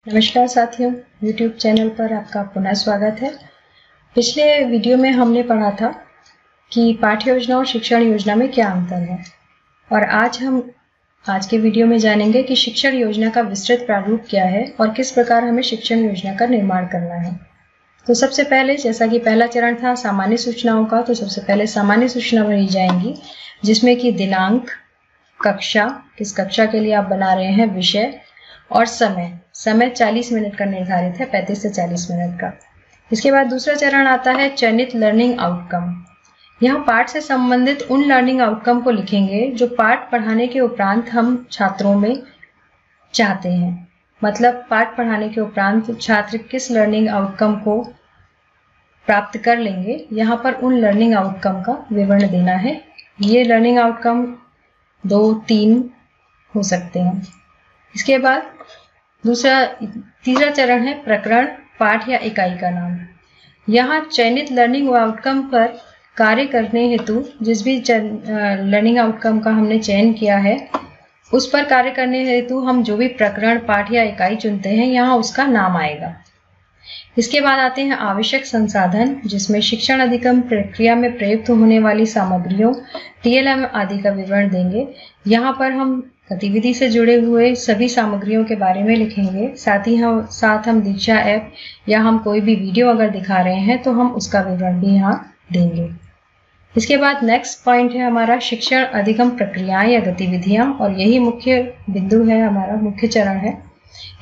नमस्कार साथियों, YouTube channel पर आपका पुनः स्वागत है। पिछले वीडियो में हमने पढ़ा था कि पाठ्य योजना और शिक्षण योजना में क्या अंतर है और आज के वीडियो में जानेंगे कि शिक्षण योजना का विस्तृत प्रारूप क्या है और किस प्रकार हमें शिक्षण योजना का निर्माण करना है। तो सबसे पहले, जैसा कि पहला चरण था सामान्य सूचनाओं का, तो सबसे पहले सामान्य सूचना भरी जाएंगी जिसमें कि दिनांक, कक्षा, किस कक्षा के लिए आप बना रहे हैं, विषय और समय 40 मिनट का निर्धारित है, 35 से 40 मिनट का। इसके बाद दूसरा चरण आता है चयनित लर्निंग आउटकम। यहाँ पाठ से संबंधित उन लर्निंग आउटकम को लिखेंगे जो पाठ पढ़ाने के उपरांत हम छात्रों में चाहते हैं। मतलब पाठ पढ़ाने के उपरांत छात्र किस लर्निंग आउटकम को प्राप्त कर लेंगे, यहाँ पर उन लर्निंग आउटकम का विवरण देना है। ये लर्निंग आउटकम 2-3 हो सकते हैं। इसके बाद तीसरा चरण है प्रकरण, पाठ या इकाई का नाम। यहाँ चयनित लर्निंग आउटकम पर कार्य करने हेतु जिस भी लर्निंग आउटकम का हमने चयन किया है उस पर कार्य करने हेतु हम जो भी प्रकरण, पाठ या इकाई चुनते हैं यहाँ उसका नाम आएगा। इसके बाद आते हैं आवश्यक संसाधन, जिसमें शिक्षण अधिगम प्रक्रिया में प्रयुक्त होने वाली सामग्रियों, TLM आदि का विवरण देंगे। यहाँ पर हम गतिविधि से जुड़े हुए सभी सामग्रियों के बारे में लिखेंगे। साथ हम दीक्षा ऐप या हम कोई भी वीडियो अगर दिखा रहे हैं तो हम उसका विवरण भी यहाँ देंगे। इसके बाद नेक्स्ट पॉइंट है हमारा शिक्षण अधिगम प्रक्रियाएं या गतिविधियां, और यही मुख्य बिंदु है, हमारा मुख्य चरण है।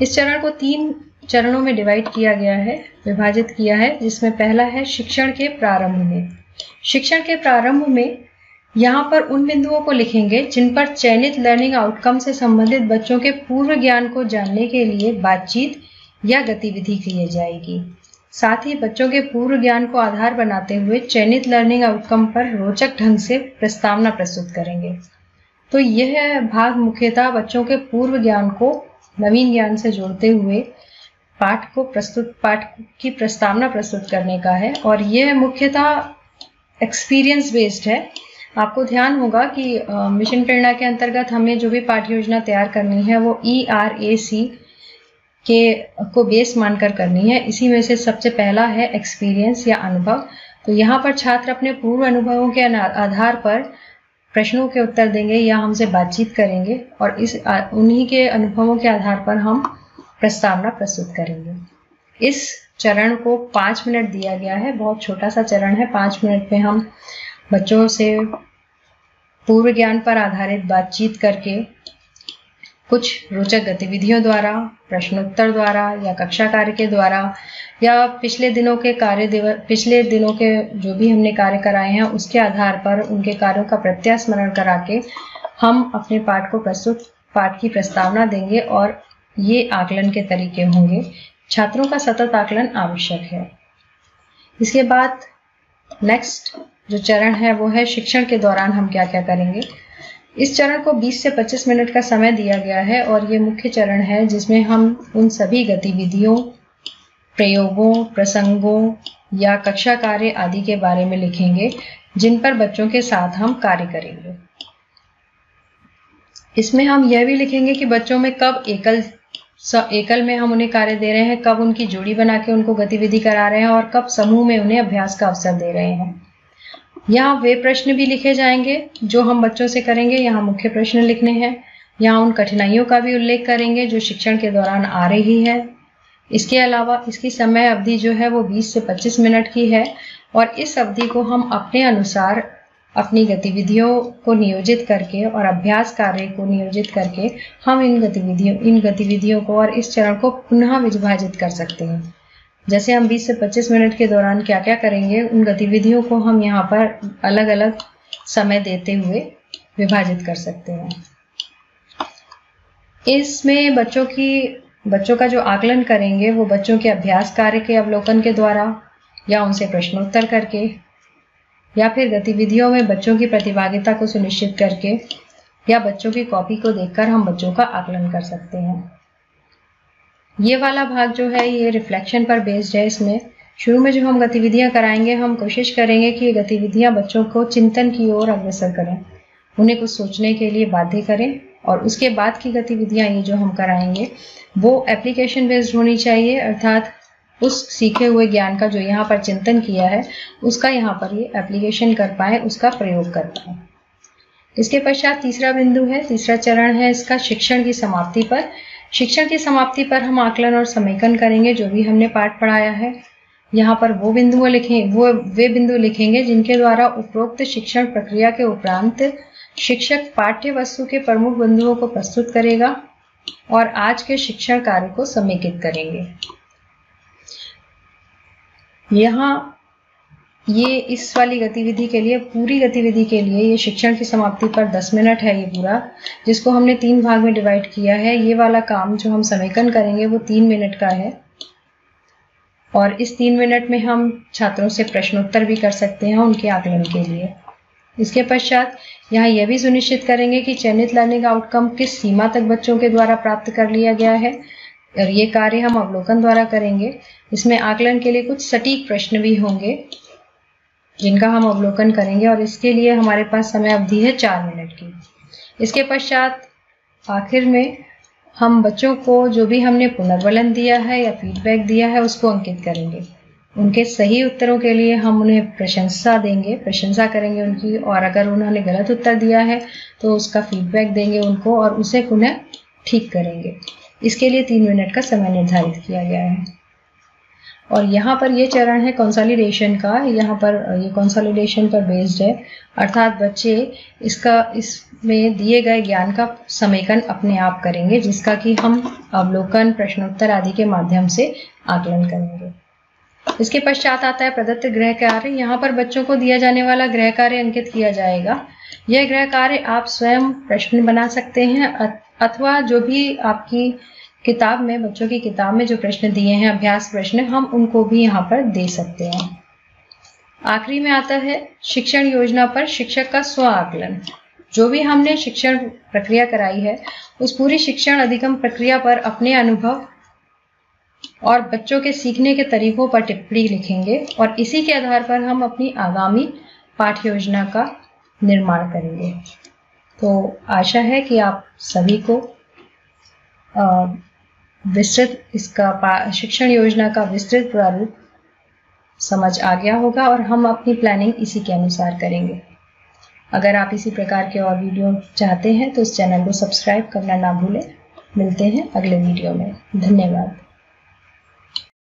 इस चरण को 3 चरणों में विभाजित किया है, जिसमें पहला है शिक्षण के प्रारंभ में। शिक्षण के प्रारंभ में यहाँ पर उन बिंदुओं को लिखेंगे जिन पर चयनित लर्निंग आउटकम से संबंधित बच्चों के पूर्व ज्ञान को जानने के लिए बातचीत या गतिविधि की जाएगी। साथ ही बच्चों के पूर्व ज्ञान को आधार बनाते हुए चयनित लर्निंग आउटकम पर रोचक ढंग से प्रस्तावना प्रस्तुत करेंगे। तो यह भाग मुख्यतः बच्चों के पूर्व ज्ञान को नवीन ज्ञान से जोड़ते हुए पाठ की प्रस्तावना प्रस्तुत करने का है, और यह मुख्यतः एक्सपीरियंस बेस्ड है। आपको ध्यान होगा कि मिशन प्रेरणा के अंतर्गत हमें जो भी पाठ्य योजना तैयार करनी है वो ERAC को बेस मानकर करनी है। इसी में से सबसे पहला है एक्सपीरियंस या अनुभव। तो यहाँ पर छात्र अपने पूर्व अनुभवों के आधार पर प्रश्नों के उत्तर देंगे या हमसे बातचीत करेंगे, और उन्हीं के अनुभवों के आधार पर हम प्रस्तावना प्रस्तुत करेंगे। इस चरण को 5 मिनट दिया गया है, बहुत छोटा सा चरण है। 5 मिनट में हम बच्चों से पूर्व ज्ञान पर आधारित बातचीत करके कुछ रोचक गतिविधियों द्वारा, प्रश्नोत्तर द्वारा या कक्षा कार्य के द्वारा या पिछले दिनों के जो भी हमने कार्य कराए हैं उसके आधार पर उनके कार्यों का प्रत्यास्मरण करा के हम अपने पाठ की प्रस्तावना देंगे, और ये आकलन के तरीके होंगे। छात्रों का सतत आकलन आवश्यक है। इसके बाद नेक्स्ट जो चरण है वो है शिक्षण के दौरान हम क्या क्या करेंगे। इस चरण को 20 से 25 मिनट का समय दिया गया है, और ये मुख्य चरण है जिसमें हम उन सभी गतिविधियों, प्रयोगों, प्रसंगों या कक्षा कार्य आदि के बारे में लिखेंगे जिन पर बच्चों के साथ हम कार्य करेंगे। इसमें हम यह भी लिखेंगे कि बच्चों में कब एकल में हम उन्हें कार्य दे रहे हैं, कब उनकी जोड़ी बना के उनको गतिविधि करा रहे हैं, और कब समूह में उन्हें अभ्यास का अवसर दे रहे हैं। यहाँ वे प्रश्न भी लिखे जाएंगे जो हम बच्चों से करेंगे। यहाँ मुख्य प्रश्न लिखने हैं। यहाँ उन कठिनाइयों का भी उल्लेख करेंगे जो शिक्षण के दौरान आ रही है। इसके अलावा इसकी समय अवधि जो है वो 20 से 25 मिनट की है, और इस अवधि को हम अपने अनुसार अपनी गतिविधियों को नियोजित करके और अभ्यास कार्य को नियोजित करके हम इन गतिविधियों को और इस चरण को पुनः विभाजित कर सकते हैं। जैसे हम 20 से 25 मिनट के दौरान क्या क्या करेंगे, उन गतिविधियों को हम यहाँ पर अलग अलग समय देते हुए विभाजित कर सकते हैं। इसमें बच्चों का जो आकलन करेंगे वो बच्चों के अभ्यास कार्य के अवलोकन के द्वारा, या उनसे प्रश्नोत्तर करके, या फिर गतिविधियों में बच्चों की प्रतिभागिता को सुनिश्चित करके, या बच्चों की कॉपी को देखकर हम बच्चों का आकलन कर सकते हैं। ये वाला भाग जो है ये रिफ्लेक्शन पर बेस्ड है। इसमें शुरू में जो हम गतिविधियां कराएंगे, हम कोशिश करेंगे कि ये गतिविधियां बच्चों को चिंतन की ओर अग्रसर करें, उन्हें कुछ सोचने के लिए बाध्य करें, और उसके बाद की गतिविधियां ये जो हम कराएंगे वो एप्लीकेशन बेस्ड होनी चाहिए, अर्थात उस सीखे हुए ज्ञान का जो यहाँ पर चिंतन किया है उसका यहाँ पर ये एप्लीकेशन कर पाए, उसका प्रयोग कर पाए। इसके पश्चात तीसरा बिंदु है, तीसरा चरण है इसका शिक्षण की समाप्ति पर। शिक्षण की समाप्ति पर हम आकलन और समेकन करेंगे जो भी हमने पाठ पढ़ाया है। यहाँ पर वो वे बिंदु लिखेंगे जिनके द्वारा उपरोक्त शिक्षण प्रक्रिया के उपरांत शिक्षक पाठ्य वस्तु के प्रमुख बिंदुओं को प्रस्तुत करेगा और आज के शिक्षण कार्य को समेकित करेंगे। यहाँ ये इस वाली गतिविधि के लिए, पूरी गतिविधि के लिए ये शिक्षण की समाप्ति पर 10 मिनट है ये पूरा, जिसको हमने 3 भाग में डिवाइड किया है। ये वाला काम जो हम समेकन करेंगे वो 3 मिनट का है और इस 3 मिनट में हम छात्रों से प्रश्नोत्तर भी कर सकते हैं उनके आकलन के लिए। इसके पश्चात यहाँ यह भी सुनिश्चित करेंगे कि चयनित लर्निंग आउटकम किस सीमा तक बच्चों के द्वारा प्राप्त कर लिया गया है और ये कार्य हम अवलोकन द्वारा करेंगे। इसमें आकलन के लिए कुछ सटीक प्रश्न भी होंगे जिनका हम अवलोकन करेंगे और इसके लिए हमारे पास समय अवधि है 4 मिनट की। इसके पश्चात आखिर में हम बच्चों को जो भी हमने पुनर्वलन दिया है या फीडबैक दिया है उसको अंकित करेंगे। उनके सही उत्तरों के लिए हम उन्हें प्रशंसा करेंगे उनकी, और अगर उन्होंने गलत उत्तर दिया है तो उसका फीडबैक देंगे उनको और उसे पुनः ठीक करेंगे। इसके लिए 3 मिनट का समय निर्धारित किया गया है। और यहाँ पर ये चरण है कंसोलिडेशन का। यहाँ पर ये कंसोलिडेशन पर बेस्ड है, अर्थात बच्चे इसमें दिए गए ज्ञान का समेकन अपने आप करेंगे जिसका कि हम अवलोकन, प्रश्नोत्तर आदि के माध्यम से आकलन करेंगे। इसके पश्चात आता है प्रदत्त गृह कार्य। यहाँ पर बच्चों को दिया जाने वाला गृह कार्य अंकित किया जाएगा। यह गृह कार्य आप स्वयं प्रश्न बना सकते हैं अथवा जो भी आपकी किताब में, बच्चों की किताब में जो प्रश्न दिए हैं, अभ्यास प्रश्न, हम उनको भी यहाँ पर दे सकते हैं। आखिरी में आता है शिक्षण योजना पर शिक्षक का स्व आकलन। जो भी हमने शिक्षण प्रक्रिया कराई है उस पूरी शिक्षण अधिगम प्रक्रिया पर अपने अनुभव और बच्चों के सीखने के तरीकों पर टिप्पणी लिखेंगे और इसी के आधार पर हम अपनी आगामी पाठ्य योजना का निर्माण करेंगे। तो आशा है कि आप सभी को विस्तृत इसका शिक्षण योजना का विस्तृत प्रारूप समझ आ गया होगा और हम अपनी प्लानिंग इसी के अनुसार करेंगे। अगर आप इसी प्रकार के और वीडियो चाहते हैं तो इस चैनल को सब्सक्राइब करना ना भूलें। मिलते हैं अगले वीडियो में। धन्यवाद।